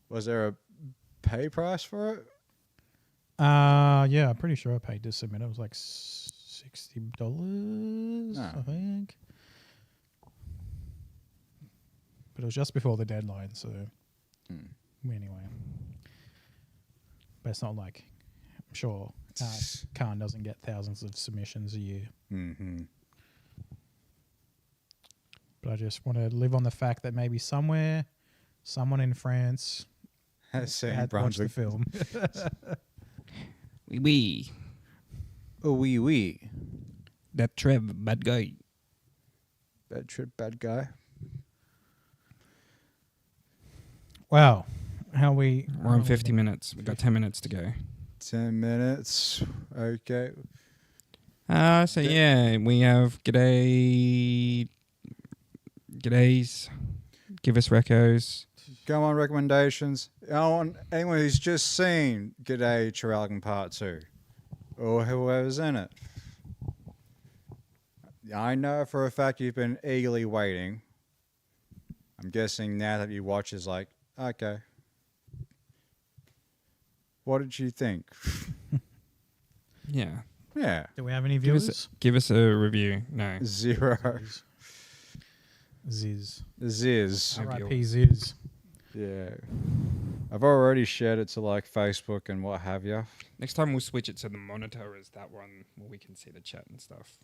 Was there a pay price for it? Yeah, I'm pretty sure I paid to submit. It was like $60, Ah. I think. But it was just before the deadline, so anyway. But it's not like, I'm sure Khan doesn't get thousands of submissions a year. Mm-hmm. But I just want to live on the fact that maybe somewhere, someone in France Has seen had watched the Brunswick. film. Oui. Oh, wee. That Trev, bad guy. Bad trip, bad guy. Wow. How we... We're on 50 minutes. We've got 10 minutes to go. 10 minutes. Okay. So yeah, we have g'days. Give us recos. Go on recommendations. Anyone who's just seen G'day Traralgon Part 2 or whoever's in it. I know for a fact you've been eagerly waiting. I'm guessing now that you watch is like, okay. What did you think? Yeah. Yeah. Do we have any Give viewers? give us a review. No. 0. Ziz. Ziz. No R.I.P. viewers. Ziz. Yeah. I've already shared it to like Facebook and what have you. Next time we'll switch it to the monitor as that one where we can see the chat and stuff.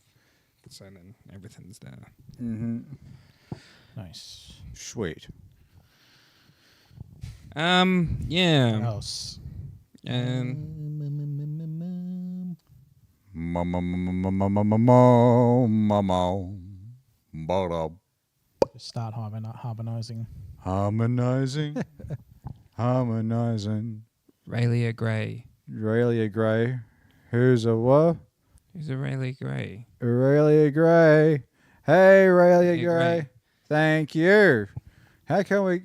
So then everything's there. Mm-hmm. Nice. Sweet. Yeah. What else? And Just start harmonizing. Harmonizing. Harmonizing. Raylia Gray. Aurelia Gray. Who's a what? Who's Aurelia Gray? Aurelia Gray. Hey, Aurelia Hey, Gray. Gray. Thank you. How can we...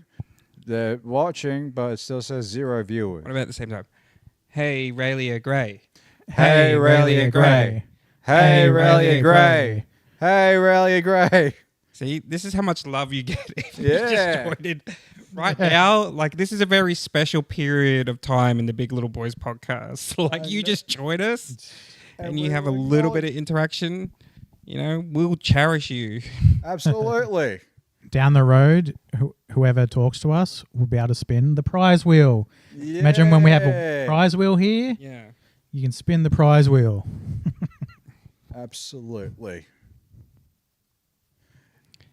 They're watching, but it still says 0 viewers. What about at the same time? Hey, Raylia Gray. Hey, Aurelia Gray. Hey, Aurelia Gray. Hey, Aurelia Gray. See, this is how much love you get if you Yeah. just joined in. Right now, like, this is a very special period of time in the Big Little Boys podcast. Like, you just join us and you have a little bit of interaction. You know, we'll cherish you. Absolutely. Down the road, whoever talks to us will be able to spin the prize wheel. Imagine when we have a Yeah. prize wheel here, Yeah. you can spin the prize wheel. Absolutely.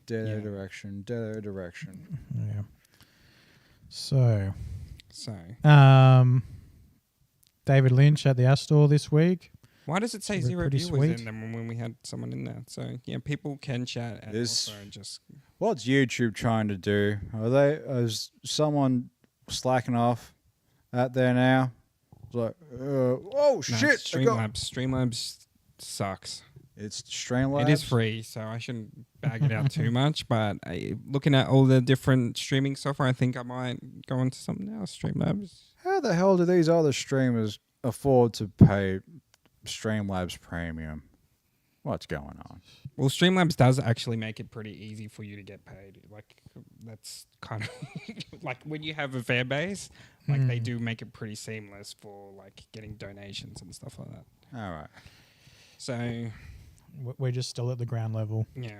Dead direction. Dead direction. Yeah. So, So, David Lynch at the Astor this week. why does it say Pretty 0 viewers sweet. in them when we had someone in there? So, yeah, people can chat and This- also just... What's YouTube trying to do? Is someone slacking off out there now? It's like, oh No, shit! Streamlabs sucks. It's Streamlabs. It is free, so I shouldn't bag it out too much. But looking at all the different streaming software, I think I might go into something else. Streamlabs. How the hell do these other streamers afford to pay Streamlabs Premium? What's going on? Well, Streamlabs does actually make it pretty easy for you to get paid. Like, that's kind of like when you have a fan base, like they do make it pretty seamless for like getting donations and stuff like that. All right. So, We're just still at the ground level. yeah.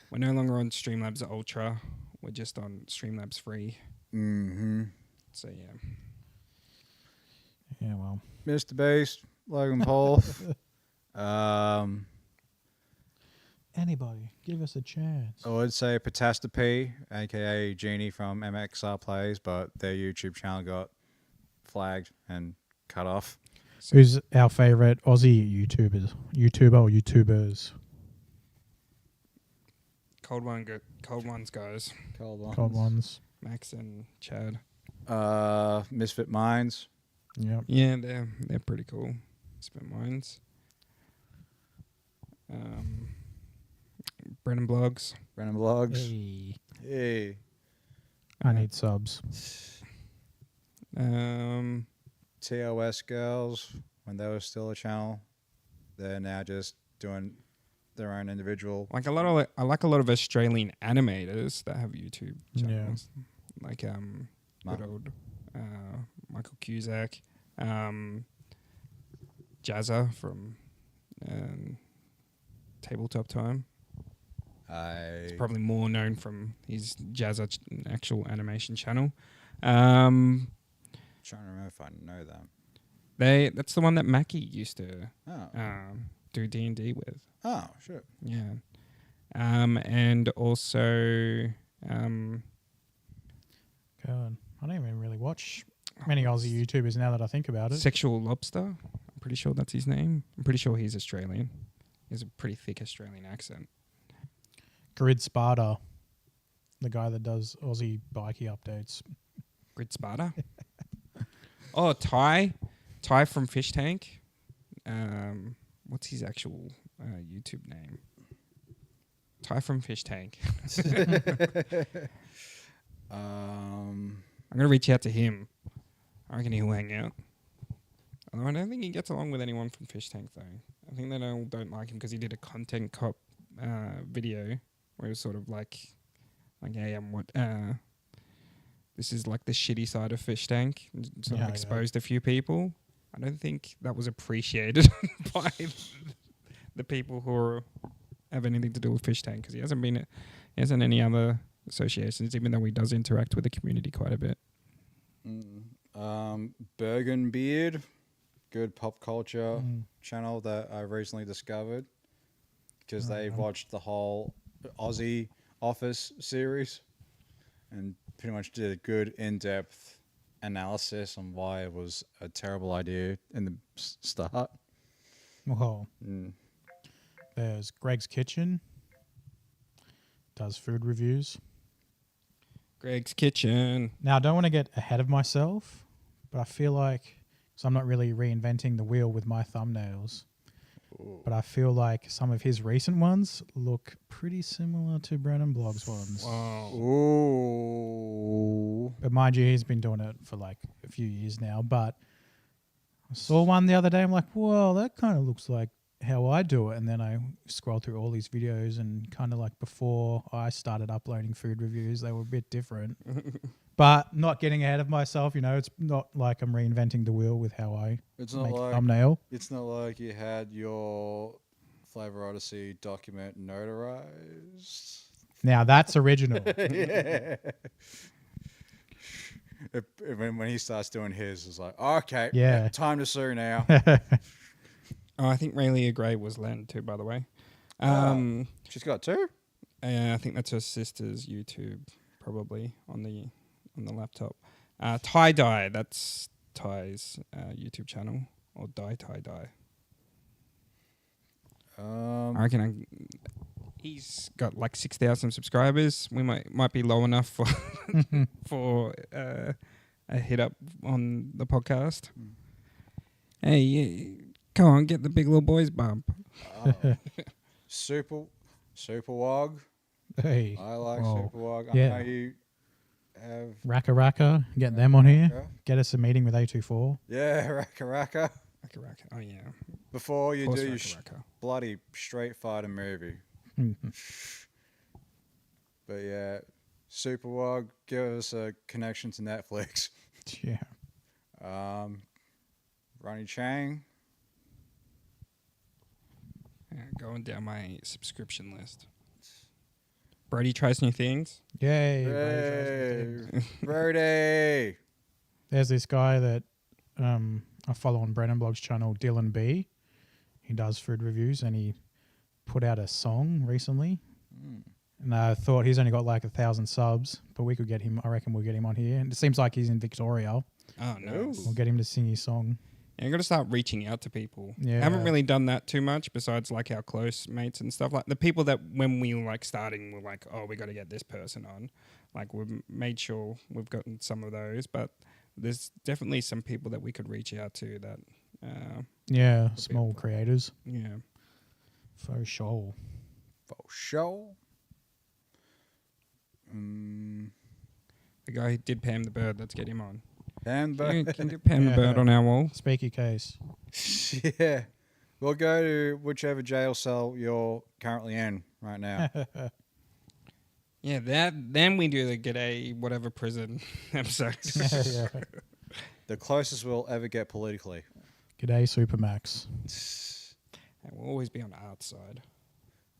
We're no longer on Streamlabs Ultra. We're just on Streamlabs Free. Mm-hmm. So, yeah. Yeah, well. Mr. Beast, Logan Paul. Anybody, give us a chance. I would say Patastrophe, aka Genie from MXR Plays, but their YouTube channel got flagged and cut off. Who's our favorite Aussie YouTubers? Cold ones, guys. Cold ones. Max and Chad. Misfit Minds. Yep. Yeah, they're pretty cool. Spent Minds. Brennan Blogs. Random Vlogs. Hey. Hey. I need subs. TOS Girls, when they were still a channel, they're now just doing their own individual. I like a lot of Australian animators that have YouTube Yeah. channels. Like good old Michael Cusack, Jazza from Tabletop Time. He's probably more known from his Jazza actual animation channel. Trying to remember if I know them. That's the one that Mackie used to Oh. do D&D with. Oh, shit. Yeah. And also God, I don't even really watch many Aussie YouTubers now that I think about it. Sexual Lobster. I'm pretty sure that's his name. I'm pretty sure he's Australian. He has a pretty thick Australian accent. Grid Sparta, the guy that does Aussie bikey updates. Grid Sparta. Oh, Ty from Fish Tank. What's his actual YouTube name? Ty from Fish Tank. Um, I'm gonna reach out to him. I reckon he'll hang out. Although I don't think he gets along with anyone from Fish Tank though. I think they all don't like him because he did a content cop video where it was sort of like, hey, this is like the shitty side of Fish Tank. And sort of exposed a few people. I don't think that was appreciated by the people who have anything to do with Fish Tank because he hasn't any other associations, even though he does interact with the community quite a bit. Bergen Beard, good pop culture channel that I recently discovered because they watched the whole Aussie Office series and pretty much did a good in-depth analysis on why it was a terrible idea in the start. Well, there's Greg's Kitchen. Does food reviews. Greg's Kitchen. Now, I don't want to get ahead of myself, but I feel like, because I'm not really reinventing the wheel with my thumbnails, but I feel like some of his recent ones look pretty similar to Brennan Blog's ones. Wow. Ooh. But mind you, he's been doing it for like a few years now. But I saw one the other day. I'm like, well, that kind of looks like how I do it. And then I scrolled through all these videos and kind of like before I started uploading food reviews, they were a bit different. But not getting ahead of myself, it's not like I'm reinventing the wheel with how I It's not make a like thumbnail. It's not like you had your Flavor Odyssey document notarized. Now, that's original. Yeah. When he starts doing his, it's like, okay, Yeah. time to sue now. Oh, I think Rayleigh Gray was Len too, by the way. She's got two? I think that's her sister's YouTube, probably on the laptop. Tie Dye, that's Ty's YouTube channel, or Tie Dye. I reckon he's got like 6,000 subscribers. We might be low enough for for a hit up on the podcast. Hey, come on, get the Big Little Boys bump. Super Wog. Hey. I like Whoa. Super Wog. I Yeah. know you have. Raka, get them on here. Raka. Get us a meeting with A24. Yeah, Raka. Raka. Oh yeah. Before you Of course do your Raka. bloody Street Fighter movie. But yeah, Super Wog, give us a connection to Netflix. Yeah. Ronnie Chang. Yeah, going down my subscription list. Brody Tries New Things. Yay. Hey, Brody. There's this guy that I follow on Brennan Blog's channel, Dylan B. He does food reviews and he put out a song recently. And I thought he's only got like 1,000 subs, but we could get him. I reckon we'll get him on here. And it seems like he's in Victoria. Oh, no. We'll get him to sing his song. Yeah, I've got to start reaching out to people. Yeah. I haven't really done that too much besides like our close mates and stuff. Like the people that when we were like starting, we're like, oh, we got to get this person on. Like we've made sure we've gotten some of those, but there's definitely some people that we could reach out to that. Yeah, small creators. Yeah. For sure. For sure. The guy who did Pam the Bird, let's get him on. Hamburger. Can you do Pam the Bird on our wall? Speak your case. Yeah. We'll go to whichever jail cell you're currently in right now. Yeah, then we do the G'day whatever prison episode. Yeah. The closest we'll ever get politically. G'day, Supermax. We'll always be on the art side.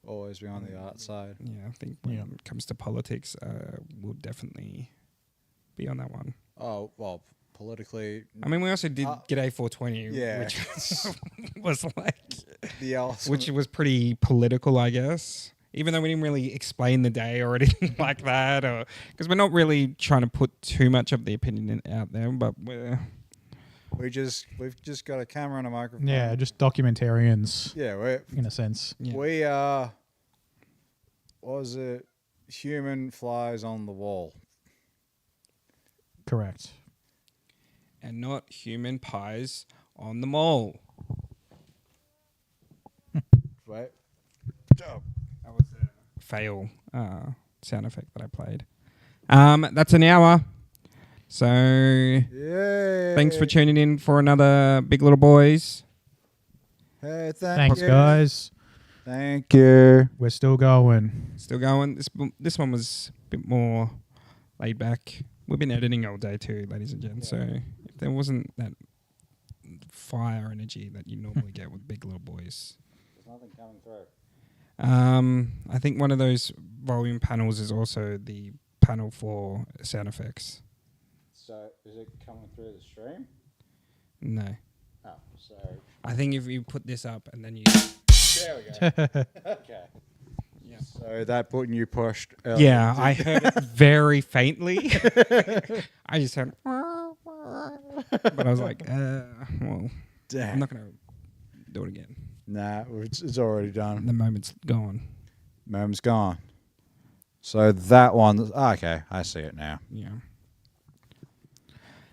Always be on the art side. Yeah, I think when it comes to politics, we'll definitely be on that one. Oh, well, politically. I mean, we also did G'day 420, Yeah. which was like, The ultimate. which was pretty political, I guess. Even though we didn't really explain the day or anything like that, or because we're not really trying to put too much of the opinion out there, but we've just got a camera and a microphone. Yeah, just documentarians Yeah, in a sense. yeah. we are. What was it? Human flies on the wall. Correct. And not human pies on the mall. Wait. That was a fail sound effect that I played. That's an hour. So Yay. thanks for tuning in for another Big Little Boys. Hey, Thanks, you. guys. Thank you. We're still going. Still going. This one was a bit more laid back. We've been editing all day too, ladies and gents. So if there wasn't that fire energy that you normally get with Big Little Boys. There's nothing coming through. I think one of those volume panels is also the panel for sound effects. So, is it coming through the stream? No. Oh, so. I think if you put this up and then you... There we go. Okay. Yeah. So, that button you pushed earlier. Yeah, I heard it very faintly. I just heard... But I was like, well, Damn. I'm not going to do it again. Nah, it's already done. The moment's gone. Moment's gone. So, that one. Okay, I see it now. Yeah.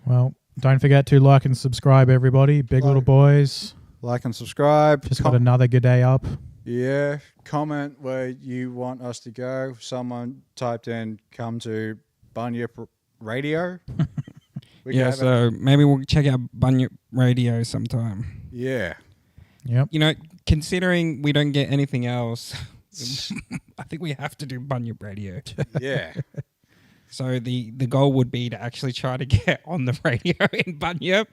Well, don't forget to like and subscribe, everybody. Big Little Boys. Like and subscribe. Just got another good day up. Yeah. Comment where you want us to go. Someone typed in, come to Bunyip Radio. We can Yeah, have so maybe we'll check out Bunyip Radio sometime. Yeah. Yep. You know, considering we don't get anything else, I think we have to do Bunyip Radio. Yeah. So the goal would be to actually try to get on the radio in Bunyip.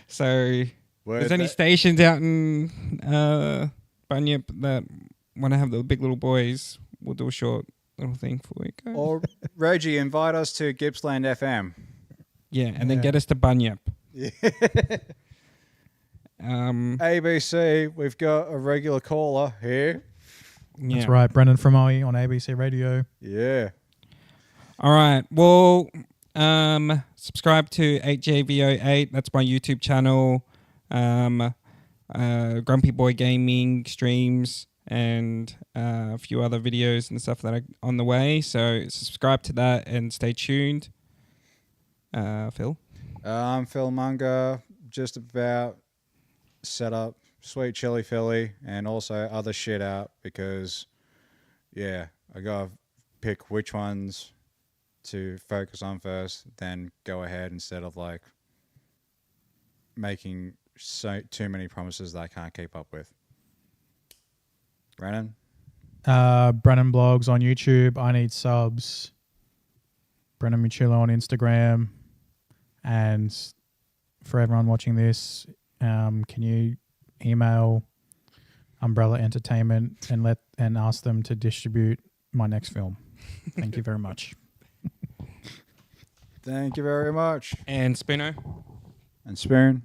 So there's any stations out in Bunyip that want to have the Big Little Boys, we'll do a short little thing for you guys. Or Reggie, invite us to Gippsland FM. Yeah, and then Yeah. get us to Bunyip. Yeah. ABC, we've got a regular caller here. Yeah. That's right. Brendan from OE on ABC Radio. Yeah. All right. Well, subscribe to 8JVO8. That's my YouTube channel. Grumpy Boy Gaming streams and a few other videos and stuff that are on the way. So subscribe to that and stay tuned. Phil? I'm Phil Munger, just about set up Sweet Chili Philly and also other shit out because, yeah, I got to pick which ones to focus on first, then go ahead instead of like making too many promises that I can't keep up with. Brennan? Brennan Blogs on YouTube. I Need Subs. Brennan Muchillo on Instagram. And for everyone watching this, can you email Umbrella Entertainment and ask them to distribute my next film? Thank you very much. Thank you very much. And Spino? And Spoon?